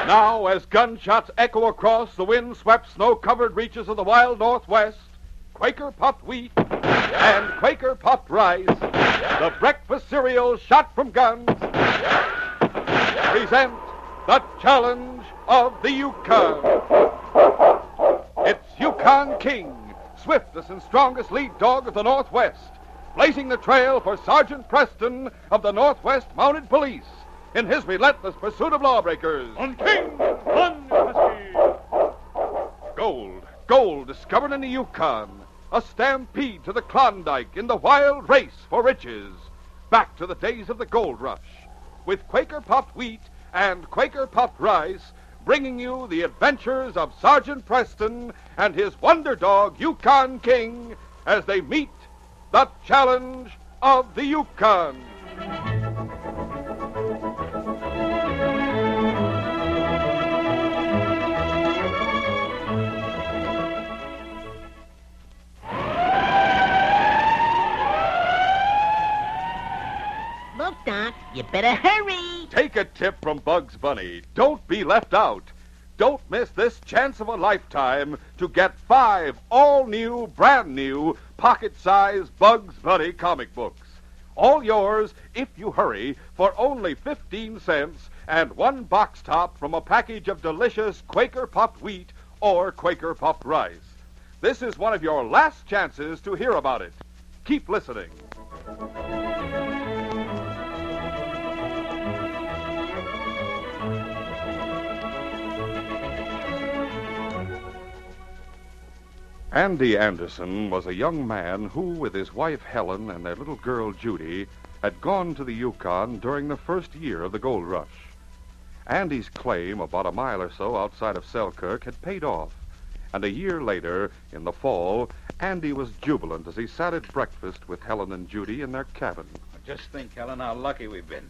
Now, as gunshots echo across the wind-swept, snow-covered reaches of the wild Northwest, Quaker puffed wheat and Quaker puffed rice, the breakfast cereal shot from guns, present the challenge of the Yukon. It's Yukon King, swiftest and strongest lead dog of the Northwest, blazing the trail for Sergeant Preston of the Northwest Mounted Police in his relentless pursuit of lawbreakers. On King, on Husky! Gold discovered in the Yukon. A stampede to the Klondike in the wild race for riches. Back to the days of the gold rush. With Quaker puffed wheat and Quaker puffed rice, bringing you the adventures of Sergeant Preston and his wonder dog, Yukon King, as they meet the challenge of the Yukon. Look, Doc, you better hurry. Take a tip from Bugs Bunny. Don't be left out. Don't miss this chance of a lifetime to get 5 all-new, brand-new, pocket-sized Bugs Bunny comic books. All yours, if you hurry, for only 15 cents and 1 box top from a package of delicious Quaker puffed wheat or Quaker puffed rice. This is one of your last chances to hear about it. Keep listening. Andy Anderson was a young man who, with his wife Helen and their little girl Judy, had gone to the Yukon during the first year of the gold rush. Andy's claim, about a mile or so outside of Selkirk, had paid off, and a year later, in the fall, Andy was jubilant as he sat at breakfast with Helen and Judy in their cabin. Just think, Helen, how lucky we've been.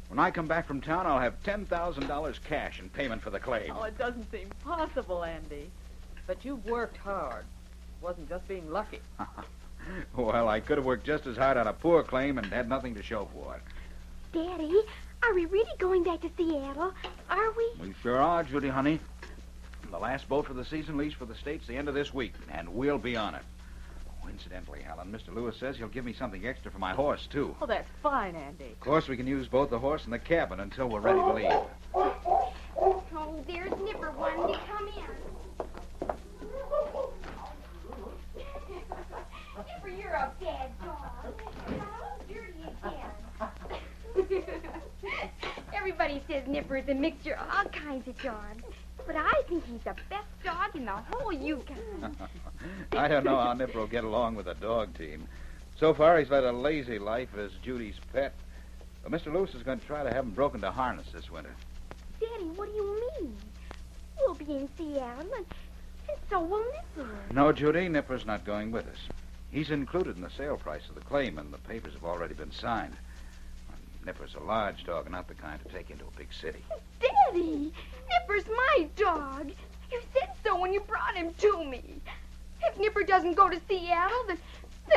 When I come back from town, I'll have $10,000 cash in payment for the claim. Oh, it doesn't seem possible, Andy. But you've worked hard. It wasn't just being lucky. Well, I could have worked just as hard on a poor claim and had nothing to show for it. Daddy, are we really going back to Seattle? Are we? We sure are, Judy, honey. The last boat for the season leaves for the States the end of this week, and we'll be on it. Oh, incidentally, Helen, Mr. Lewis says he'll give me something extra for my horse, too. Oh, that's fine, Andy. Of course, we can use both the horse and the cabin until we're ready to leave. Oh, there's Nipper wanting to come in. Nipper, you're a bad dog. How dirty again. Everybody says Nipper is a mixture of all kinds of dogs. But I think he's the best dog in the whole Yukon. I don't know how Nipper will get along with a dog team. So far, he's led a lazy life as Judy's pet. But Mr. Lewis is going to try to have him broken to harness this winter. Daddy, what do you mean? We'll be in Seattle, and so will Nipper. No, Judy, Nipper's not going with us. He's included in the sale price of the claim, and the papers have already been signed. Nipper's a large dog, not the kind to take into a big city. Daddy, Nipper's my dog. You said so when you brought him to me. If Nipper doesn't go to Seattle, then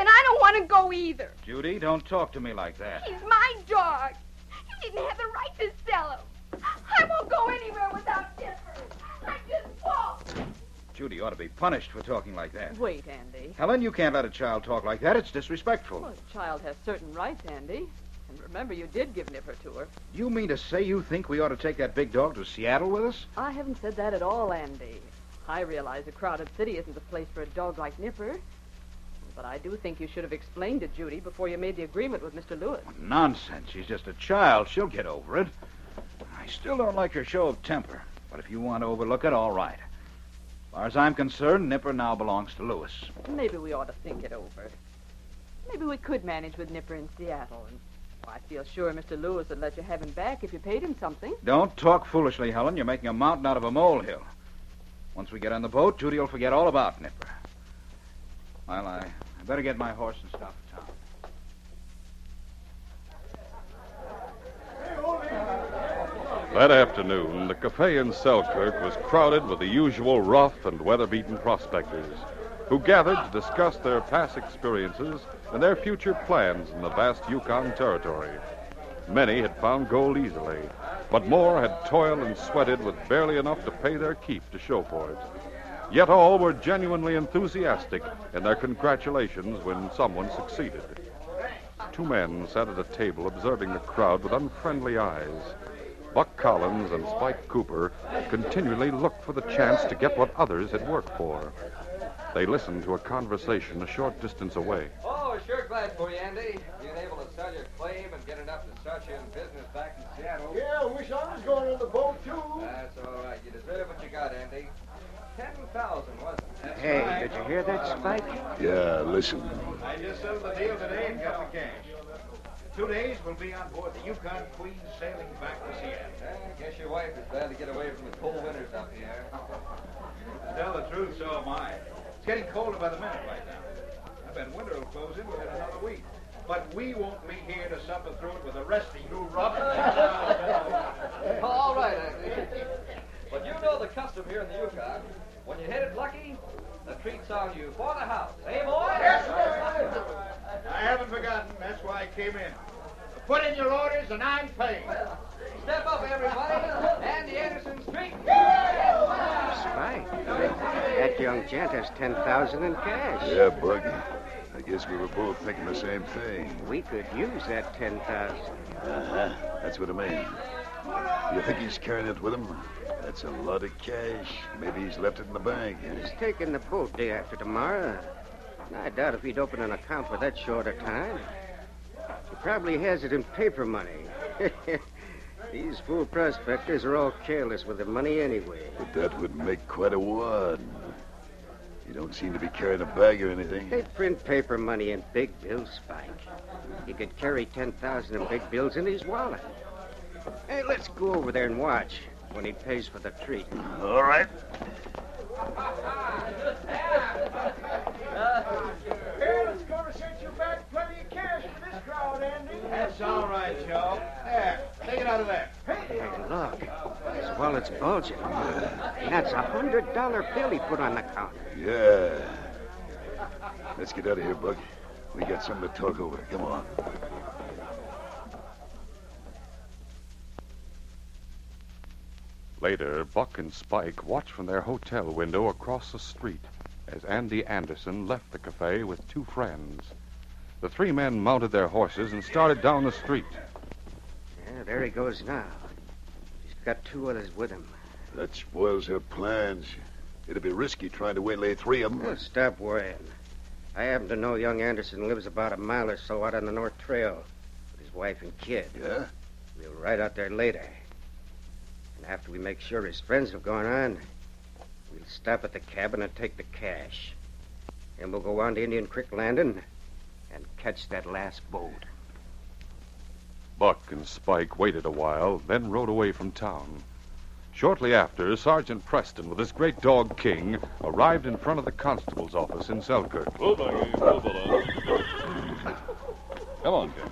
I don't want to go either. Judy, don't talk to me like that. He's my dog. You didn't have the right to sell him. I won't go anywhere without Nipper. I just won't. Judy ought to be punished for talking like that. Wait, Andy. Helen, you can't let a child talk like that. It's disrespectful. Well, a child has certain rights, Andy. And remember, you did give Nipper to her. You mean to say you think we ought to take that big dog to Seattle with us? I haven't said that at all, Andy. I realize a crowded city isn't the place for a dog like Nipper. But I do think you should have explained to Judy before you made the agreement with Mr. Lewis. Nonsense. She's just a child. She'll get over it. I still don't like her show of temper. But if you want to overlook it, all right. As far as I'm concerned, Nipper now belongs to Lewis. Maybe we ought to think it over. Maybe we could manage with Nipper in Seattle. And I feel sure Mr. Lewis would let you have him back if you paid him something. Don't talk foolishly, Helen. You're making a mountain out of a molehill. Once we get on the boat, Judy will forget all about Nipper. Well, I better get my horse and stop at town. That afternoon, the cafe in Selkirk was crowded with the usual rough and weather-beaten prospectors who gathered to discuss their past experiences and their future plans in the vast Yukon territory. Many had found gold easily, but more had toiled and sweated with barely enough to pay their keep to show for it. Yet all were genuinely enthusiastic in their congratulations when someone succeeded. Two men sat at a table observing the crowd with unfriendly eyes. Buck Collins and Spike Cooper continually looked for the chance to get what others had worked for. They listened to a conversation a short distance away. Oh, we're sure glad for you, Andy. Being able to sell your claim and get enough to start you in business back in Seattle. Yeah, I wish I was going on the boat, too. That's all right. You deserve what you got, Andy. 10,000, wasn't it? Hey, did you hear that, Spike? Yeah, listen. I just settled the deal today and got the cash. In 2 days, we'll be on board the Yukon Queen sailing back to Seattle. I guess your wife is glad to get away from the cold winters up here. To tell the truth, so am I. It's getting colder by the minute right now. I bet winter will close in within another week. But we won't be here to suffer through it with the rest of you roughs. All right, Andy. But you know the custom here in the Yukon. When you hit it lucky, the treat's on you for the house. Eh, boy? Yes, sir. I haven't forgotten. That's why I came in. Put in your orders and I'm paying. Step up, everybody. Andy Anderson Street. Spike, that young gent has 10,000 in cash. Yeah, Buggy. I guess we were both thinking the same thing. We could use that 10,000. Uh-huh. That's what I mean. You think he's carrying it with him? That's a lot of cash. Maybe he's left it in the bank. He's taking the boat day after tomorrow. I doubt if he'd open an account for that short a time. He probably has it in paper money. These fool prospectors are all careless with their money anyway. But that would make quite a wad. You don't seem to be carrying a bag or anything. They print paper money in big bills, Spike. He could carry 10,000 in big bills in his wallet. Hey, let's go over there and watch when he pays for the treat. All right. Hey, let's go to set you back plenty of cash for this crowd, Andy. That's all right, Joe. There, take it out of there. Hey, look. His wallet's bulging. That's $100 bill he put on the counter. Yeah. Let's get out of here, Buck. We got something to talk over. Come on. Later, Buck and Spike watched from their hotel window across the street as Andy Anderson left the cafe with two friends. The three men mounted their horses and started down the street. Yeah, there he goes now. He's got two others with him. That spoils her plans. It'd be risky trying to waylay three of them. Well, stop worrying. I happen to know young Anderson lives about a mile or so out on the North Trail with his wife and kid. Yeah? We'll ride out there later. And after we make sure his friends have gone on, we'll stop at the cabin and take the cash. And we'll go on to Indian Creek Landing and catch that last boat. Buck and Spike waited a while, then rode away from town. Shortly after, Sergeant Preston, with his great dog King, arrived in front of the constable's office in Selkirk. Move on. Come on, King.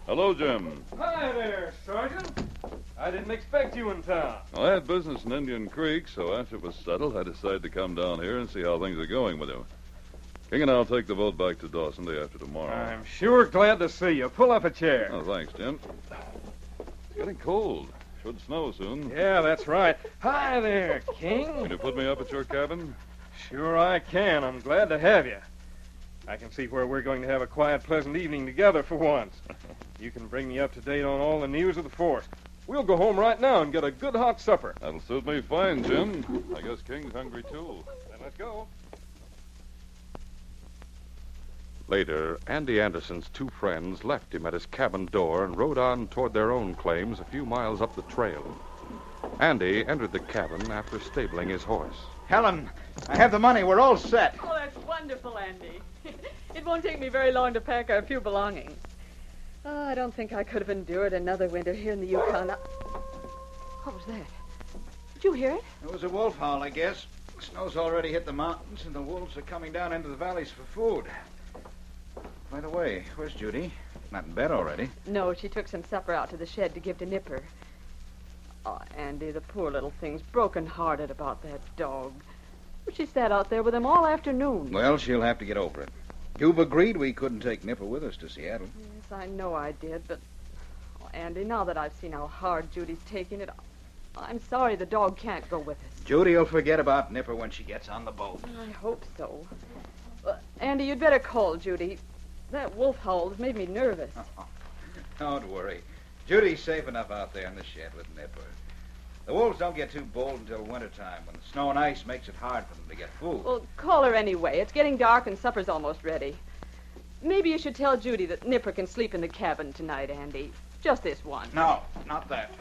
Hello, Jim. Hi there, Sergeant. I didn't expect you in town. Well, I had business in Indian Creek, so after it was settled, I decided to come down here and see how things are going with you. King and I'll take the boat back to Dawson day after tomorrow. I'm sure glad to see you. Pull up a chair. Oh, thanks, Jim. It's getting cold. Should snow soon. Yeah, that's right. Hi there, King. Can you put me up at your cabin? Sure I can. I'm glad to have you. I can see where we're going to have a quiet, pleasant evening together for once. You can bring me up to date on all the news of the force. We'll go home right now and get a good hot supper. That'll suit me fine, Jim. I guess King's hungry, too. Then let's go. Later, Andy Anderson's two friends left him at his cabin door and rode on toward their own claims a few miles up the trail. Andy entered the cabin after stabling his horse. Helen, I have the money. We're all set. Oh, that's wonderful, Andy. It won't take me very long to pack our few belongings. Oh, I don't think I could have endured another winter here in the Yukon. What was that? Did you hear it? It was a wolf howl, I guess. Snow's already hit the mountains, and the wolves are coming down into the valleys for food. By the way, where's Judy? Not in bed already. No, she took some supper out to the shed to give to Nipper. Oh, Andy, the poor little thing's broken-hearted about that dog. But she sat out there with him all afternoon. Well, she'll have to get over it. You've agreed we couldn't take Nipper with us to Seattle. Yes, I know I did, but... Oh, Andy, now that I've seen how hard Judy's taking it, I'm sorry the dog can't go with us. Judy'll forget about Nipper when she gets on the boat. I hope so. Andy, you'd better call Judy. That wolf howl has made me nervous. Don't worry. Judy's safe enough out there in the shed with Nipper. The wolves don't get too bold until wintertime, when the snow and ice makes it hard for them to get food. Well, call her anyway. It's getting dark and supper's almost ready. Maybe you should tell Judy that Nipper can sleep in the cabin tonight, Andy. Just this once. No, not that.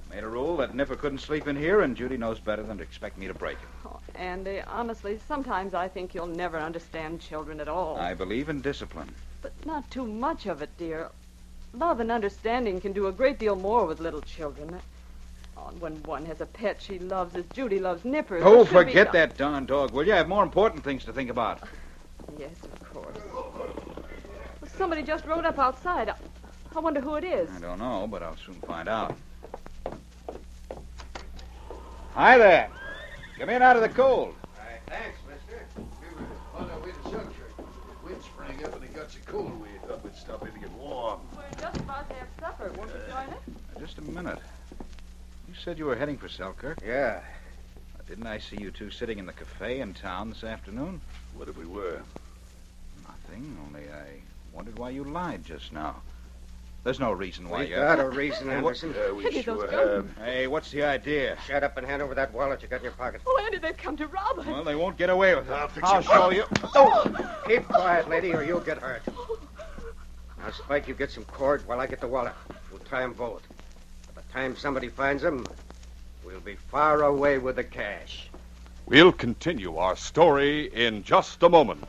Made a rule that Nipper couldn't sleep in here, and Judy knows better than to expect me to break it. Oh, Andy, honestly, sometimes I think you'll never understand children at all. I believe in discipline. But not too much of it, dear. Love and understanding can do a great deal more with little children. Oh, and when one has a pet she loves as Judy loves Nipper... Oh, forget that darn dog, will you? I have more important things to think about. Yes, of course. Well, somebody just rode up outside. I wonder who it is. I don't know, but I'll soon find out. Hi there. Come in out of the cold. Thanks, mister. We were on our way to Sunshine. The wind sprang up and it got so cold we thought we'd stop in to get warm. We're just about to have supper. Won't you join us? Just a minute. You said you were heading for Selkirk? Yeah. Didn't I see you two sitting in the cafe in town this afternoon? What if we were? Nothing, only I wondered why you lied just now. There's no reason why We you... got a reason, Anderson. We sure have. Hey, what's the idea? Shut up and hand over that wallet you got in your pocket. Oh, Andy, they've come to rob us. Well, they won't get away with it. I'll show you. Oh! Keep quiet, lady, or you'll get hurt. Now, Spike, you get some cord while I get the wallet. We'll try them both. By the time somebody finds them, we'll be far away with the cash. We'll continue our story in just a moment.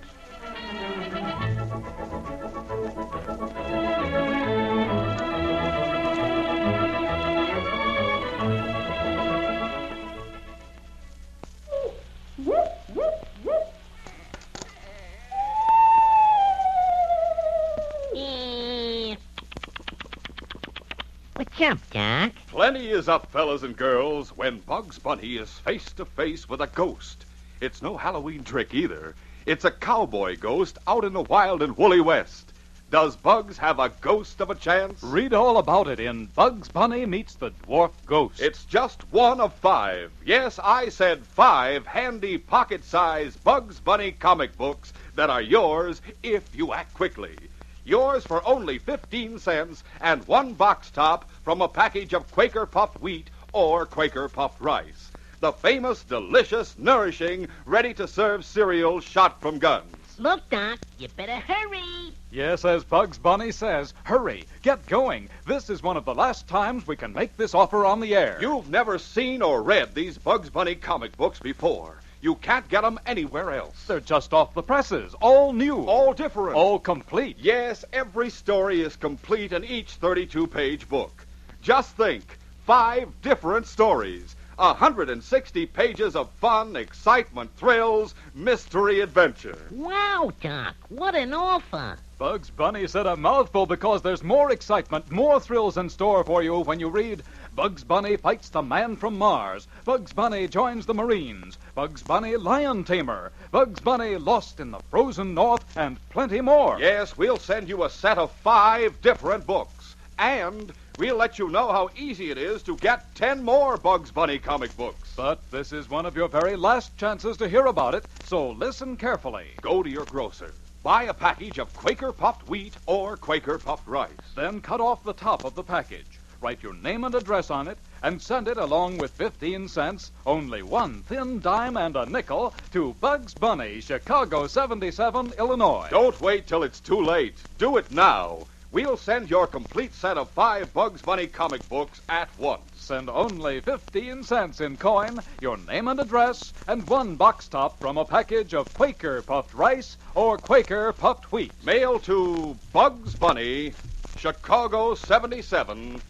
What's up, Doc? Plenty is up, fellas and girls, when Bugs Bunny is face to face with a ghost. It's no Halloween trick either. It's a cowboy ghost out in the wild and woolly West. Does Bugs have a ghost of a chance? Read all about it in Bugs Bunny Meets the Dwarf Ghost. It's just one of 5. Yes, I said 5 handy pocket-sized Bugs Bunny comic books that are yours if you act quickly. Yours for only 15 cents and 1 box top from a package of Quaker puffed wheat or Quaker puffed rice. The famous, delicious, nourishing, ready-to-serve cereal shot from guns. Look, Doc, you better hurry. Yes, as Bugs Bunny says, hurry, get going. This is one of the last times we can make this offer on the air. You've never seen or read these Bugs Bunny comic books before. You can't get them anywhere else. They're just off the presses, all new. All different. All complete. Yes, every story is complete in each 32-page book. Just think, 5 different stories. 160 pages of fun, excitement, thrills, mystery, adventure. Wow, Doc, what an offer. Bugs Bunny said a mouthful because there's more excitement, more thrills in store for you when you read Bugs Bunny Fights the Man from Mars, Bugs Bunny Joins the Marines, Bugs Bunny Lion Tamer, Bugs Bunny Lost in the Frozen North, and plenty more. Yes, we'll send you a set of 5 different books. And we'll let you know how easy it is to get 10 more Bugs Bunny comic books. But this is one of your very last chances to hear about it, so listen carefully. Go to your grocer. Buy a package of Quaker puffed wheat or Quaker puffed rice. Then cut off the top of the package. Write your name and address on it, and send it along with 15 cents, only 1 thin dime and a nickel, to Bugs Bunny, Chicago 77, Illinois. Don't wait till it's too late. Do it now. We'll send your complete set of 5 Bugs Bunny comic books at once. Send only 15 cents in coin, your name and address, and 1 box top from a package of Quaker puffed rice or Quaker puffed wheat. Mail to Bugs Bunny, Chicago 77,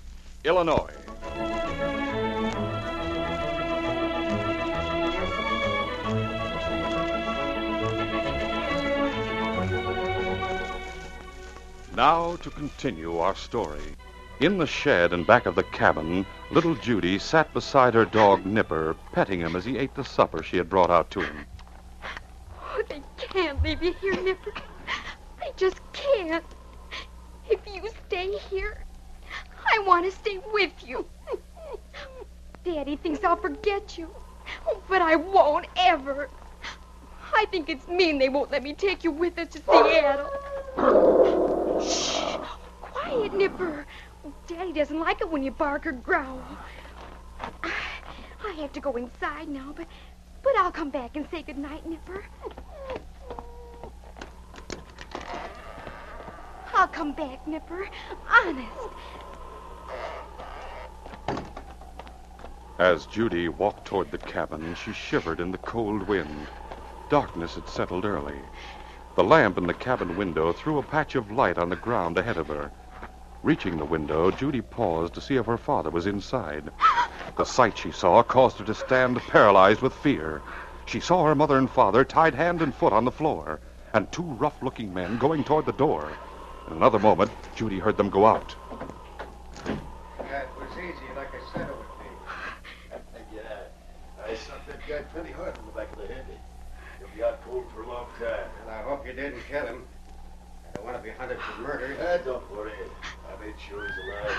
Illinois. Now to continue our story. In the shed in back of the cabin, little Judy sat beside her dog Nipper, petting him as he ate the supper she had brought out to him. Oh, they can't leave you here, Nipper. I just can't. If you stay here, I want to stay with you. Daddy thinks I'll forget you, but I won't ever. I think it's mean they won't let me take you with us to Seattle. Shh! Quiet, Nipper. Daddy doesn't like it when you bark or growl. I have to go inside now, but I'll come back and say goodnight, Nipper. I'll come back, Nipper. Honest. As Judy walked toward the cabin, she shivered in the cold wind. Darkness had settled early. The lamp in the cabin window threw a patch of light on the ground ahead of her. Reaching the window, Judy paused to see if her father was inside. The sight she saw caused her to stand paralyzed with fear. She saw her mother and father tied hand and foot on the floor, and two rough-looking men going toward the door. In another moment, Judy heard them go out. Yeah, it was easy, like I said it would be. Yeah, I shot that guy plenty hard in the back of the head. He'll be out cold for a long time. And I hope you didn't kill him. I don't want to be hunted for murder. Don't worry. I made sure he's alive.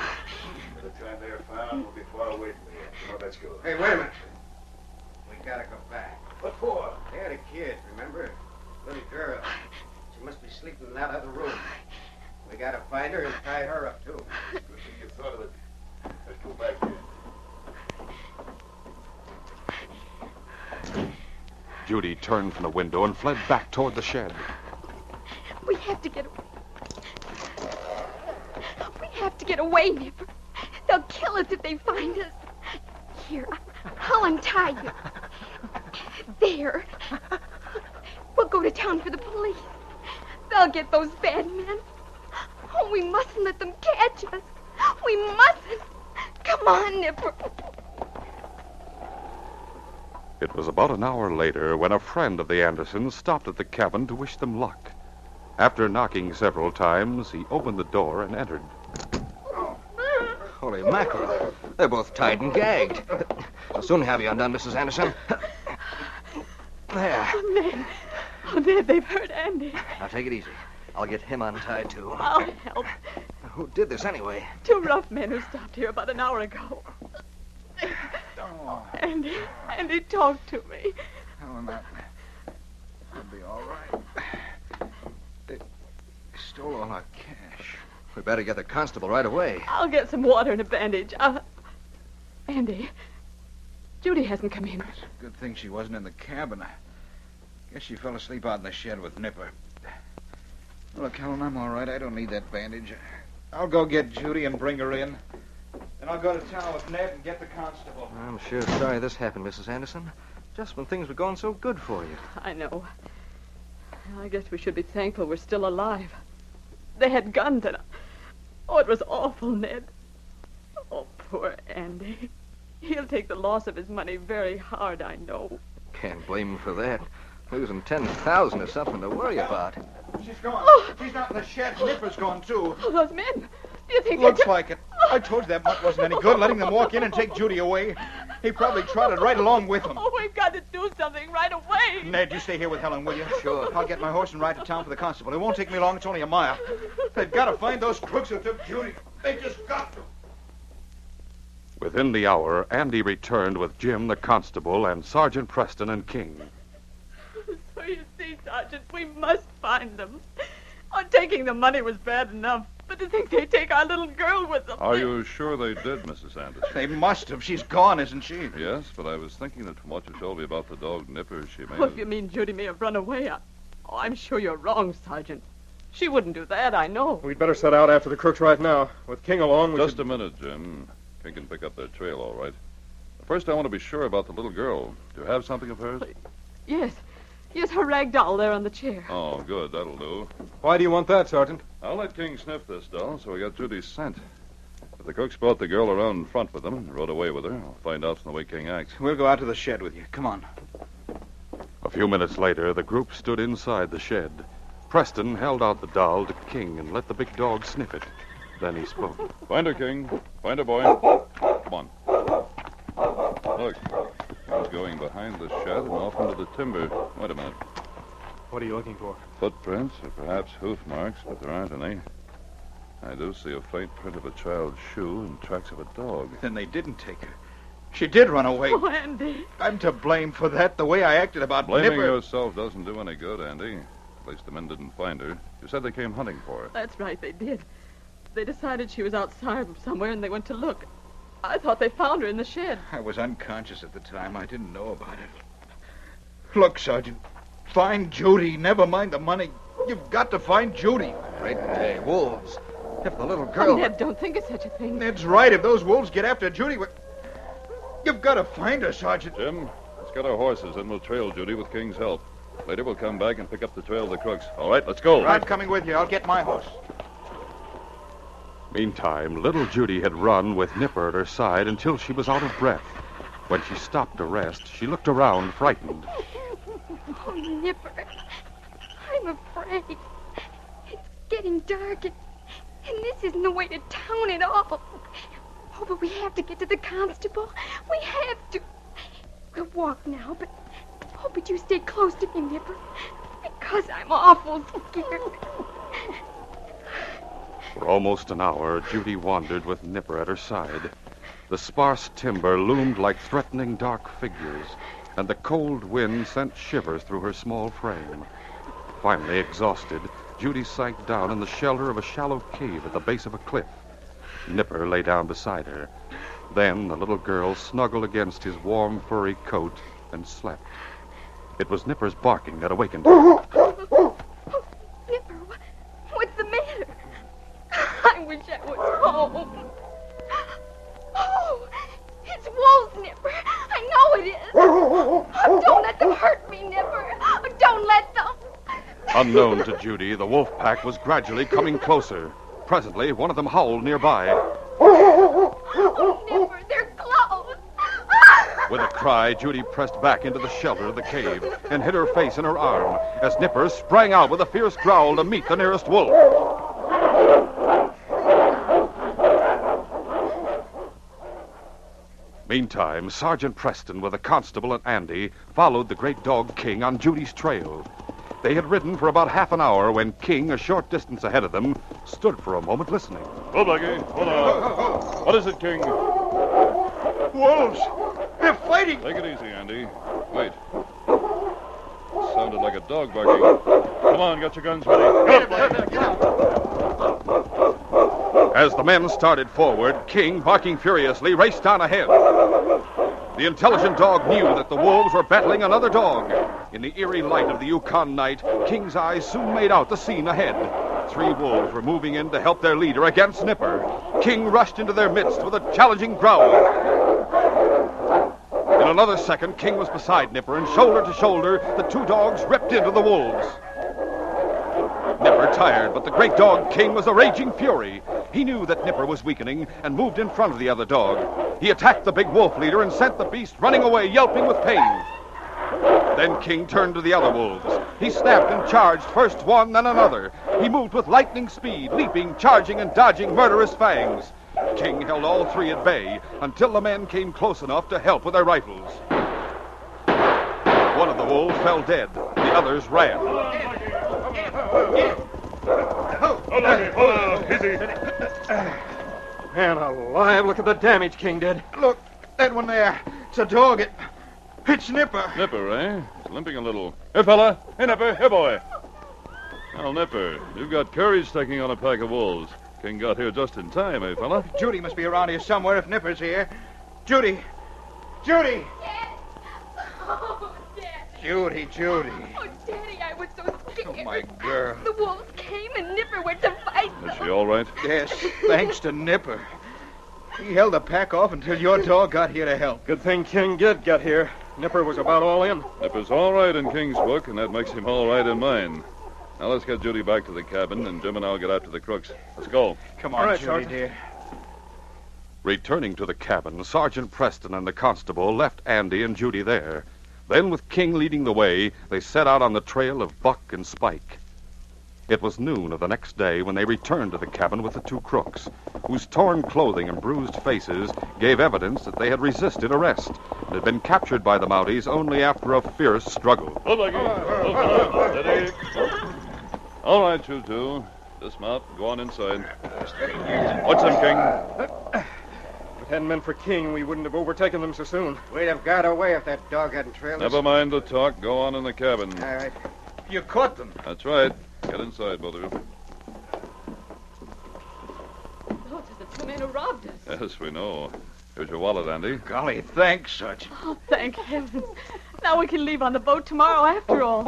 By the time they're found, we'll be far away from here. Come on, let's go. Hey, wait a minute. We gotta go back. What for? They had a kid, remember? Little girl. She must be sleeping in that other room. We gotta find her and tie her up, too. Good thing you thought of it. Let's go back there. Judy turned from the window and fled back toward the shed. We have to get away. We have to get away, Nipper. They'll kill us if they find us. Here, I'll untie you. There. We'll go to town for the police. They'll get those bad men. Oh, we mustn't let them catch us. We mustn't. Come on, Nipper. It was about an hour later when a friend of the Andersons stopped at the cabin to wish them luck. After knocking several times, he opened the door and entered. Holy mackerel. They're both tied and gagged. I'll soon have you undone, Mrs. Anderson. There. Oh, Ned. Oh, Ned, they've hurt Andy. Now, take it easy. I'll get him untied, too. I'll help. Who did this, anyway? Two rough men who stopped here about an hour ago. Andy talked to me. Helen, I'll be all right. They stole all our cash. We better get the constable right away. I'll get some water and a bandage. Andy, Judy hasn't come in. It's a good thing she wasn't in the cabin. I guess she fell asleep out in the shed with Nipper. Look, Helen, I'm all right. I don't need that bandage. I'll go get Judy and bring her in. Then I'll go to town with Ned and get the constable. I'm sure sorry this happened, Mrs. Anderson. Just when things were going so good for you. I know. I guess we should be thankful we're still alive. They had guns and... Oh, it was awful, Ned. Oh, poor Andy. He'll take the loss of his money very hard, I know. Can't blame him for that. Losing 10,000 is something to worry about. She's gone. She's not in the shed. Nipper's gone, too. Oh, those men. Do you think Looks like it. I told you that mutt wasn't any good, letting them walk in and take Judy away. He probably trotted right along with them. Oh, we've got to do something right away. Ned, you stay here with Helen, will you? Sure. I'll get my horse and ride to town for the constable. It won't take me long. It's only a mile. They've got to find those crooks who took Judy. They just got to. Within the hour, Andy returned with Jim, the constable, and Sergeant Preston and King. So you see, Sergeant, we must find them. Oh, taking the money was bad enough, but to think they take our little girl with them. Are you sure they did, Mrs. Anderson? They must have. She's gone, isn't she? Yes, but I was thinking that from what you told me about the dog Nipper, she may Oh, if you mean Judy may have run away, I'm sure you're wrong, Sergeant. She wouldn't do that, I know. We'd better set out after the crooks right now. With King along, Just a minute, Jim. King can pick up their trail, all right. First, I want to be sure about the little girl. Do you have something of hers? Yes. Yes, her rag doll there on the chair. Oh, good. That'll do. Why do you want that, Sergeant? I'll let King sniff this doll, so we got Judy's scent. If the crooks brought the girl around in front with them and rode away with her, I'll find out from the way King acts. We'll go out to the shed with you. Come on. A few minutes later, the group stood inside the shed. Preston held out the doll to King and let the big dog sniff it. Then he spoke. Find her, King. Find her, boy. Come on. Look, he's going behind the shed and off into the timber. Wait a minute. What are you looking for? Footprints or perhaps hoof marks, but there aren't any. I do see a faint print of a child's shoe and tracks of a dog. Then they didn't take her. She did run away. Oh, Andy. I'm to blame for that, the way I acted about Blaming Nipper. yourself doesn't do any good, Andy. At least the men didn't find her. You said they came hunting for her. That's right, they did. They decided she was outside somewhere, and they went to look. I thought they found her in the shed. I was unconscious at the time. I didn't know about it. Look, Sergeant. Find Judy. Never mind the money. You've got to find Judy. Great day. Wolves. If the little girl... Oh, Ned, don't think of such a thing. Ned's right. If those wolves get after Judy, you've got to find her, Sergeant. Jim, let's get our horses, and we'll trail Judy with King's help. Later, we'll come back and pick up the trail of the crooks. All right, let's go. I'm coming with you. I'll get my horse. Meantime, little Judy had run with Nipper at her side until she was out of breath. When she stopped to rest, she looked around, frightened. Oh, Nipper. I'm afraid. It's getting dark, and this isn't the way to town at all. Oh, but we have to get to the constable. We have to. We'll walk now, but you stay close to me, Nipper, because I'm awful scared. For almost an hour, Judy wandered with Nipper at her side. The sparse timber loomed like threatening dark figures, and the cold wind sent shivers through her small frame. Finally exhausted, Judy sank down in the shelter of a shallow cave at the base of a cliff. Nipper lay down beside her. Then the little girl snuggled against his warm, furry coat and slept. It was Nipper's barking that awakened her. Nipper, what's the matter? I wish I was home. Oh, it's wolves, Nipper. I know it is. Oh, don't let them hurt me, Nipper. Oh, don't let them. Unknown to Judy, the wolf pack was gradually coming closer. Presently, one of them howled nearby. Oh, Nipper, they're close. With a cry, Judy pressed back into the shelter of the cave and hid her face in her arm as Nipper sprang out with a fierce growl to meet the nearest wolf. Meantime, Sergeant Preston with a constable and Andy followed the great dog King on Judy's trail. They had ridden for about half an hour when King, a short distance ahead of them, stood for a moment listening. Hold, Blackie. Hold on. What is it, King? Wolves! They're fighting! Take it easy, Andy. Wait. Sounded like a dog barking. Come on, get your guns ready. Get up, As the men started forward, King, barking furiously, raced on ahead. The intelligent dog knew that the wolves were battling another dog. In the eerie light of the Yukon night, King's eyes soon made out the scene ahead. 3 wolves were moving in to help their leader against Nipper. King rushed into their midst with a challenging growl. In another second, King was beside Nipper, and shoulder to shoulder, the 2 dogs ripped into the wolves. Nipper tired, but the great dog King was a raging fury. He knew that Nipper was weakening and moved in front of the other dog. He attacked the big wolf leader and sent the beast running away, yelping with pain. Then King turned to the other wolves. He snapped and charged first one, then another. He moved with lightning speed, leaping, charging, and dodging murderous fangs. King held all 3 at bay until the men came close enough to help with their rifles. One of the wolves fell dead. The others ran. Easy. Man alive, look at the damage King did. Look, that one there. It's a dog. It's Nipper. Nipper, eh? He's limping a little. Hey, fella. Hey, Nipper. Hey, boy. Well, Nipper, you've got courage taking on a pack of wolves. King got here just in time, eh, fella? Judy must be around here somewhere if Nipper's here. Judy! Judy! Dad. Oh, Daddy. Judy. Oh, Daddy, I was so scared. Oh, my girl. The wolves came and Nipper went to fight them. Is she all right? Yes, thanks to Nipper. He held the pack off until your dog got here to help. Good thing King did get here. Nipper was about all in. Nipper's all right in King's book, and that makes him all right in mine. Now let's get Judy back to the cabin, and Jim and I'll get after the crooks. Let's go. Come on, All right, Judy, Sergeant. dear. Returning to the cabin, Sergeant Preston and the constable left Andy and Judy there. Then, with King leading the way, they set out on the trail of Buck and Spike. It was noon of the next day when they returned to the cabin with the two crooks, whose torn clothing and bruised faces gave evidence that they had resisted arrest and had been captured by the Mounties only after a fierce struggle. Steady. All right, you two. Dismount. Go on inside. Watch them, King. If it hadn't been for King, we wouldn't have overtaken them so soon. We'd have got away if that dog hadn't trailed us. Never mind the talk. Go on in the cabin. All right. You caught them. That's right. Get inside, both of you. Those are the two men who robbed us. Yes, we know. Here's your wallet, Andy. Golly, thanks, Sergeant. Oh, thank heavens. Now we can leave on the boat tomorrow after all.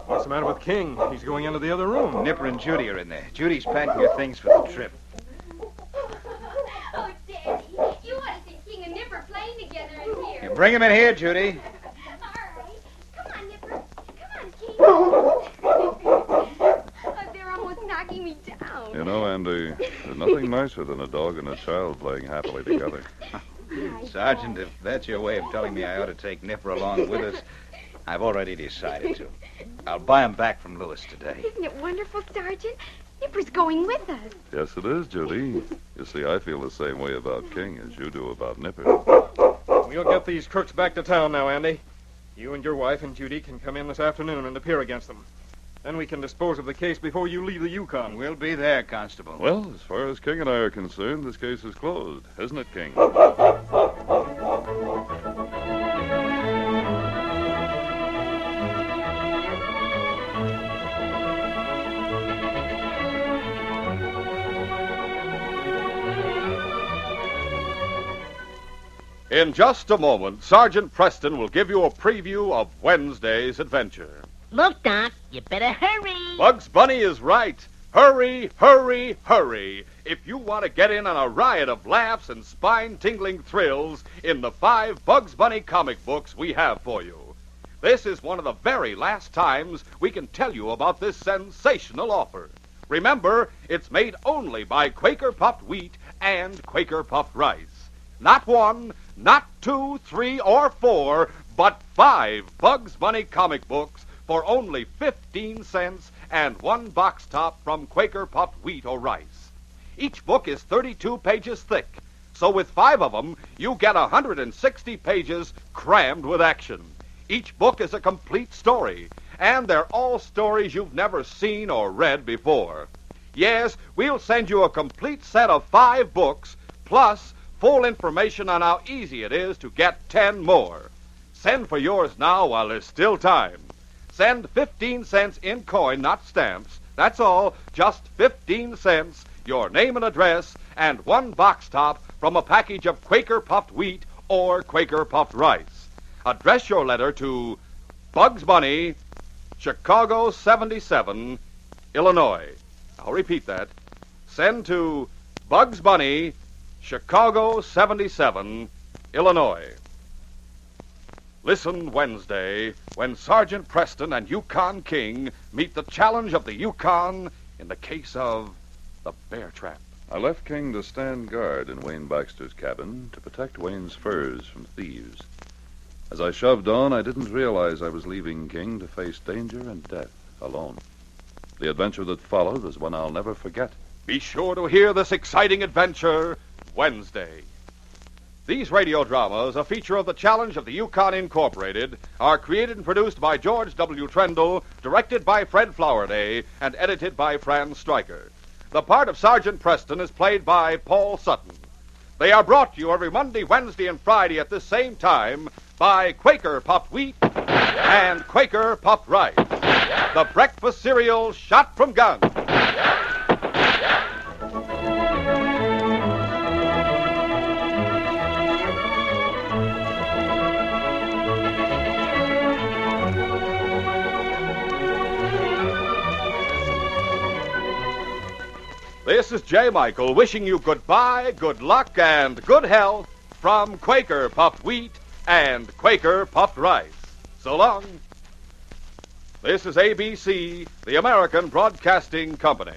What's the matter with King? He's going into the other room. Nipper and Judy are in there. Judy's packing her things for the trip. Oh, Daddy, you ought to see King and Nipper playing together in here. You bring him in here, Judy. All right. Come on, Nipper. Come on, King. Oh, they're almost knocking me down. You know, Andy, there's nothing nicer than a dog and a child playing happily together. Sergeant, if that's your way of telling me I ought to take Nipper along with us, I've already decided to. I'll buy him back from Lewis today. Isn't it wonderful, Sergeant? Nipper's going with us. Yes, it is, Judy. You see, I feel the same way about King as you do about Nipper. We'll get these crooks back to town now, Andy. You and your wife and Judy can come in this afternoon and appear against them. Then we can dispose of the case before you leave the Yukon. We'll be there, Constable. Well, as far as King and I are concerned, this case is closed, isn't it, King? In just a moment, Sergeant Preston will give you a preview of Wednesday's adventure. Look, Doc, you better hurry. Bugs Bunny is right. Hurry, hurry, hurry. If you want to get in on a riot of laughs and spine-tingling thrills in the 5 Bugs Bunny comic books we have for you. This is one of the very last times we can tell you about this sensational offer. Remember, it's made only by Quaker Puffed Wheat and Quaker Puffed Rice. Not 1, not 2, 3, or 4, but 5 Bugs Bunny comic books for only 15 cents and 1 box top from Quaker Puffed Wheat or Rice. Each book is 32 pages thick, so with 5 of them, you get 160 pages crammed with action. Each book is a complete story, and they're all stories you've never seen or read before. Yes, we'll send you a complete set of 5 books, plus full information on how easy it is to get 10 more. Send for yours now while there's still time. Send 15 cents in coin, not stamps. That's all, just 15 cents, your name and address, and 1 box top from a package of Quaker Puffed Wheat or Quaker Puffed Rice. Address your letter to Bugs Bunny, Chicago 77, Illinois. I'll repeat that. Send to Bugs Bunny, Chicago 77, Illinois. Listen Wednesday when Sergeant Preston and Yukon King meet the challenge of the Yukon in the case of the bear trap. I left King to stand guard in Wayne Baxter's cabin to protect Wayne's furs from thieves. As I shoved on, I didn't realize I was leaving King to face danger and death alone. The adventure that followed was one I'll never forget. Be sure to hear this exciting adventure Wednesday. These radio dramas, a feature of the Challenge of the Yukon Incorporated, are created and produced by George W. Trendle, directed by Fred Flowerday, and edited by Franz Stryker. The part of Sergeant Preston is played by Paul Sutton. They are brought to you every Monday, Wednesday, and Friday at this same time by Quaker Puffed Wheat and Quaker Puffed Rice, the breakfast cereal shot from guns. This is J. Michael wishing you goodbye, good luck, and good health from Quaker Puffed Wheat and Quaker Puffed Rice. So long. This is ABC, the American Broadcasting Company.